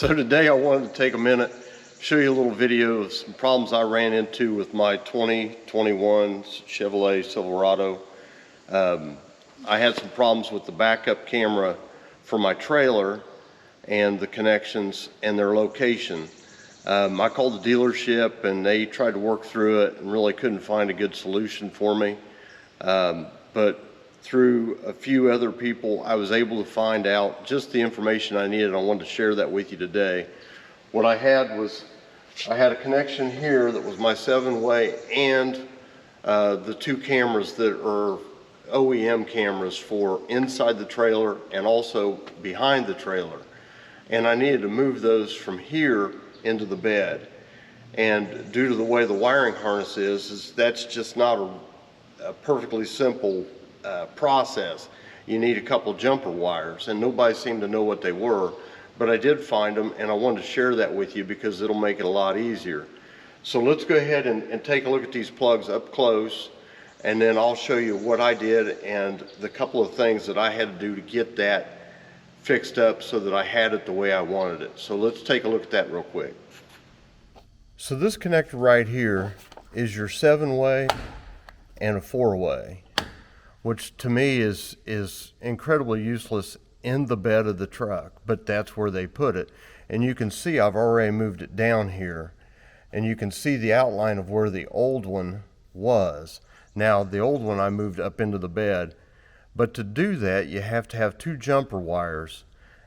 So today I wanted to take a minute, show you a little video of some problems I ran into with my 2021 Chevrolet Silverado. I had some problems with the backup camera for my trailer and the connections and their location. I called the dealership and they tried to work through it and really couldn't find a good solution for me. But through a few other people, I was able to find out just the information I needed. I wanted to share that with you today. What I had was, I had a connection here that was my 7-way and the two cameras that are OEM cameras for inside the trailer and also behind the trailer. And I needed to move those from here into the bed. And due to the way the wiring harness is that's just not a perfectly simple process. You need a couple jumper wires, and nobody seemed to know what they were, but I did find them, and I wanted to share that with you because it'll make it a lot easier. So let's go ahead and take a look at these plugs up close, and then I'll show you what I did and the couple of things that I had to do to get that fixed up so that I had it the way I wanted it. So let's take a look at that real quick. So this connector right here is your 7-way and a 4-way, which to me is incredibly useless in the bed of the truck, but that's where they put it. And you can see I've already moved it down here, and you can see the outline of where the old one was. Now the old one I moved up into the bed, but to do that you have to have two jumper wires,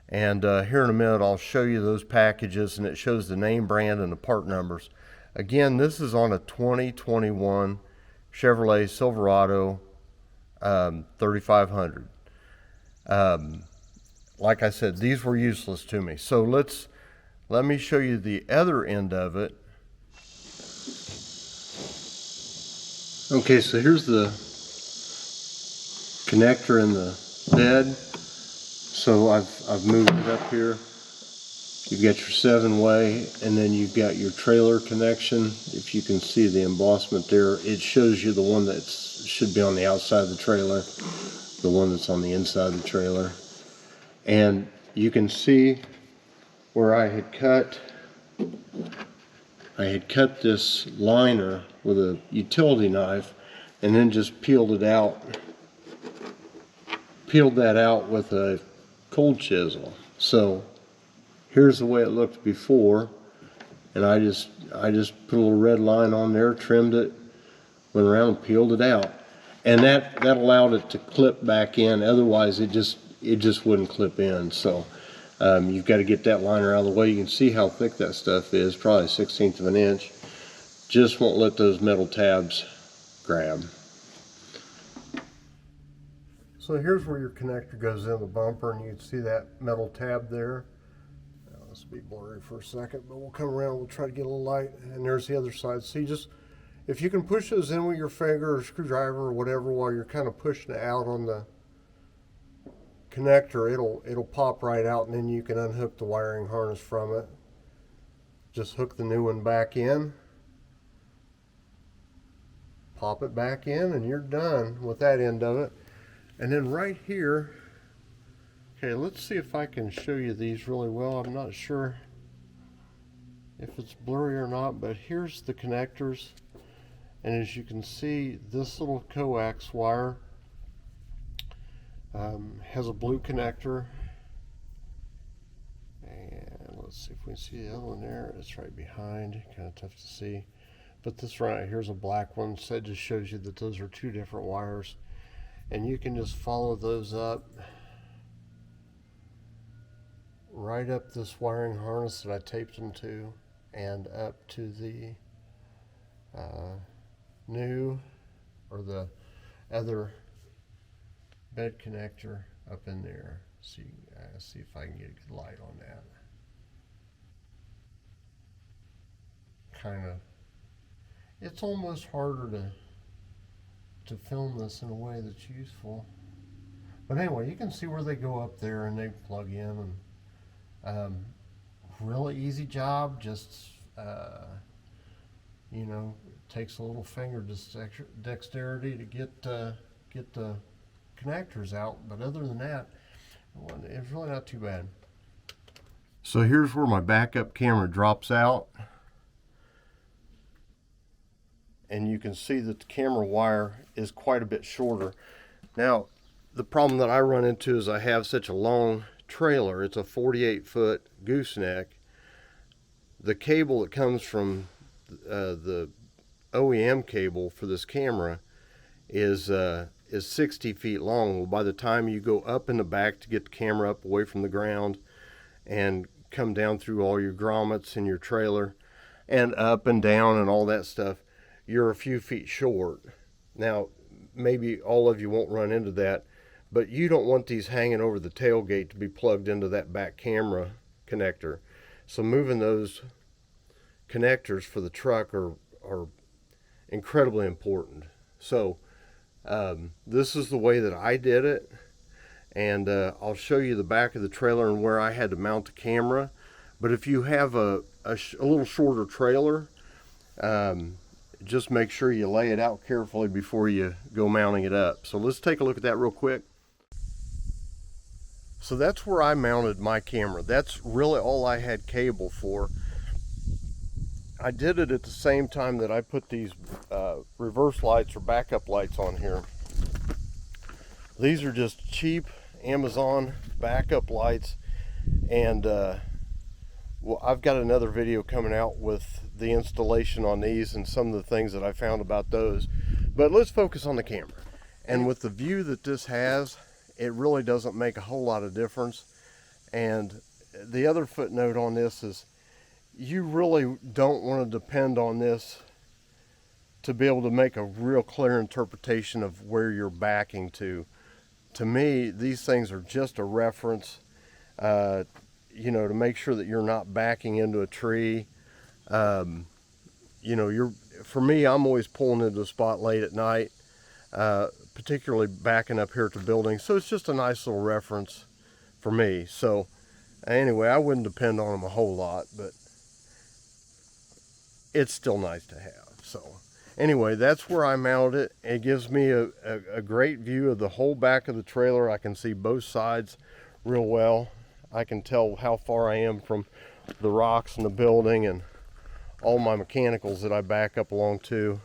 and here in a minute I'll show you those packages, and it shows the name, brand, and the part numbers. Again, this is on a 2021 Chevrolet Silverado 3500. Like I said, these were useless to me. So let me show you the other end of it. Okay, so here's the connector in the bed. So I've moved it up here. You've got your 7-way, and then you've got your trailer connection. If you can see the embossment there, it shows you the one that should be on the outside of the trailer, the one that's on the inside of the trailer. And you can see where I had cut this liner with a utility knife and then just peeled that out with a cold chisel. So here's the way it looked before, and I just put a little red line on there, trimmed it, went around and peeled it out, and that allowed it to clip back in. Otherwise it just wouldn't clip in. So you've got to get that liner out of the way. You can see how thick that stuff is, probably 1/16 of an inch. Just won't let those metal tabs grab. So here's where your connector goes in the bumper, and you can see that metal tab there. Let's be blurry for a second, but we'll come around, we'll try to get a little light, and there's the other side. So you just, if you can push those in with your finger or screwdriver or whatever while you're kind of pushing it out on the connector, it'll pop right out, and then you can unhook the wiring harness from it. Just hook the new one back in, pop it back in, and you're done with that end of it. And then right here, okay, let's see if I can show you these really well. I'm not sure if it's blurry or not, but here's the connectors. And as you can see, this little coax wire has a blue connector. And let's see if we can see the other one there. It's right behind, kind of tough to see. But this right here's a black one, so it just shows you that those are two different wires. And you can just follow those up right up this wiring harness that I taped them to, and up to the new, or the other bed connector up in there. See if I can get a good light on that. Kind of, it's almost harder to film this in a way that's useful. But anyway, you can see where they go up there and they plug in, and really easy job. Just you know, it takes a little finger dexterity to get the connectors out. But other than that, it's really not too bad. So here's where my backup camera drops out. And you can see that the camera wire is quite a bit shorter. Now, the problem that I run into is I have such a long trailer. It's a 48-foot gooseneck. The cable that comes from the OEM cable for this camera is 60 feet long. Well, by the time you go up in the back to get the camera up away from the ground and come down through all your grommets in your trailer and up and down and all that stuff, you're a few feet short. Now, maybe all of you won't run into that, but you don't want these hanging over the tailgate to be plugged into that back camera connector. So moving those connectors for the truck are incredibly important. So this is the way that I did it, and I'll show you the back of the trailer and where I had to mount the camera. But if you have a little shorter trailer, just make sure you lay it out carefully before you go mounting it up. So let's take a look at that real quick. So that's where I mounted my camera. That's really all I had cable for. I did it at the same time that I put these reverse lights or backup lights on here. These are just cheap Amazon backup lights, and well, I've got another video coming out with the installation on these and some of the things that I found about those. But let's focus on the camera. And with the view that this has, it really doesn't make a whole lot of difference. And the other footnote on this is you really don't want to depend on this to be able to make a real clear interpretation of where you're backing to. To me, these things are just a reference, you know, to make sure that you're not backing into a tree. You know, for me, I'm always pulling into a spot late at night, particularly backing up here to buildings. So it's just a nice little reference for me. So anyway, I wouldn't depend on them a whole lot, but it's still nice to have. So anyway, that's where I mounted it. It gives me a great view of the whole back of the trailer. I can see both sides real well. I can tell how far I am from the rocks and the building and all my mechanicals that I back up along to.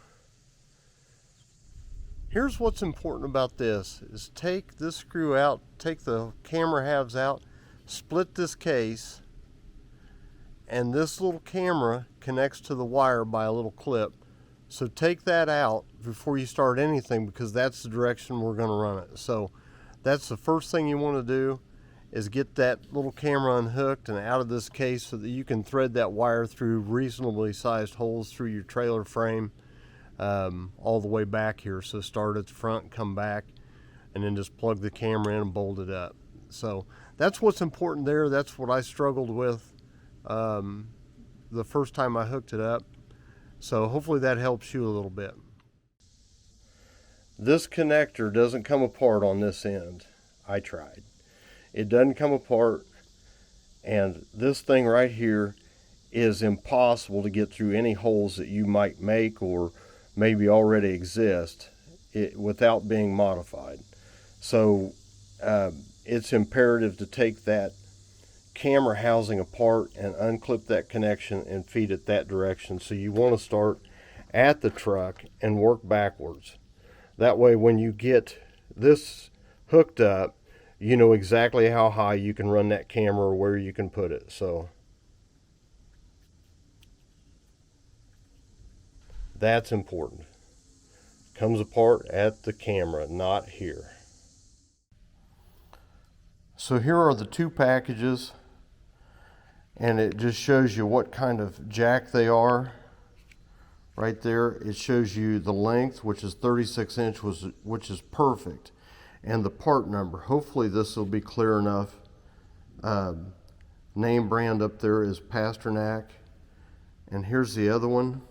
Here's what's important about this is take this screw out, take the camera halves out, split this case, and this little camera connects to the wire by a little clip. So take that out before you start anything, because that's the direction we're going to run it. So that's the first thing you want to do, is get that little camera unhooked and out of this case so that you can thread that wire through reasonably sized holes through your trailer frame all the way back here. So start at the front, come back, and then just plug the camera in and bolt it up. So that's what's important there. That's what I struggled with the first time I hooked it up. So hopefully that helps you a little bit. This connector doesn't come apart on this end. I tried. It doesn't come apart, and this thing right here is impossible to get through any holes that you might make or maybe already exist without being modified. So it's imperative to take that camera housing apart and unclip that connection and feed it that direction. So you want to start at the truck and work backwards. That way when you get this hooked up, you know exactly how high you can run that camera or where you can put it. So that's important. Comes apart at the camera, not here. So here are the two packages, and it just shows you what kind of jack they are. Right there, it shows you the length, which is 36 inches, which is perfect, and the part number. Hopefully this will be clear enough. Name brand up there is Pasternak, and here's the other one.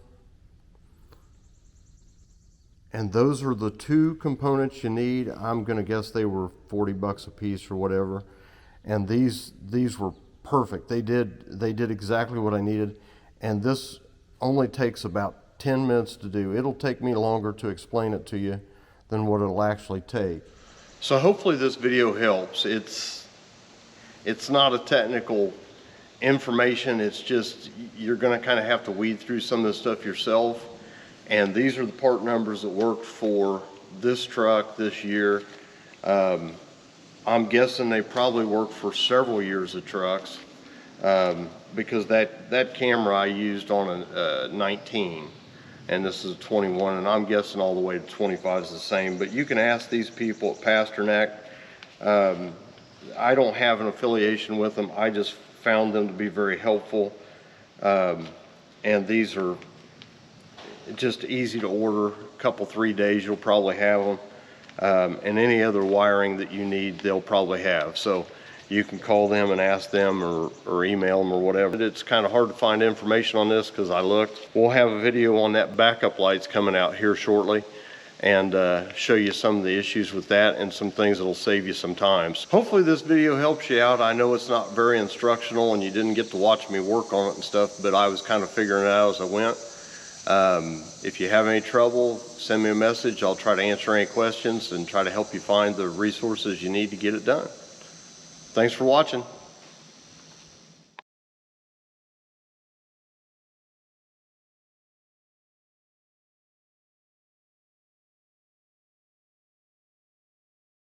And those are the two components you need. I'm gonna guess they were 40 bucks a piece or whatever. And these were perfect. They did exactly what I needed. And this only takes about 10 minutes to do. It'll take me longer to explain it to you than what it'll actually take. So hopefully this video helps. It's not a technical information. It's just, you're gonna kind of have to weed through some of this stuff yourself. And these are the part numbers that worked for this truck this year. I'm guessing they probably worked for several years of trucks, because that camera I used on a 19, and this is a 21, and I'm guessing all the way to 25 is the same. But you can ask these people at Pasternak. I don't have an affiliation with them. I just found them to be very helpful. And these are just easy to order. A couple, 3 days, you'll probably have them. And any other wiring that you need, they'll probably have. So you can call them and ask them, or email them or whatever. It's kind of hard to find information on this because I looked. We'll have a video on that backup lights coming out here shortly, and show you some of the issues with that and some things that'll save you some time. Hopefully this video helps you out. I know it's not very instructional and you didn't get to watch me work on it and stuff, but I was kind of figuring it out as I went. If you have any trouble, send me a message. I'll try to answer any questions and try to help you find the resources you need to get it done. Thanks for watching.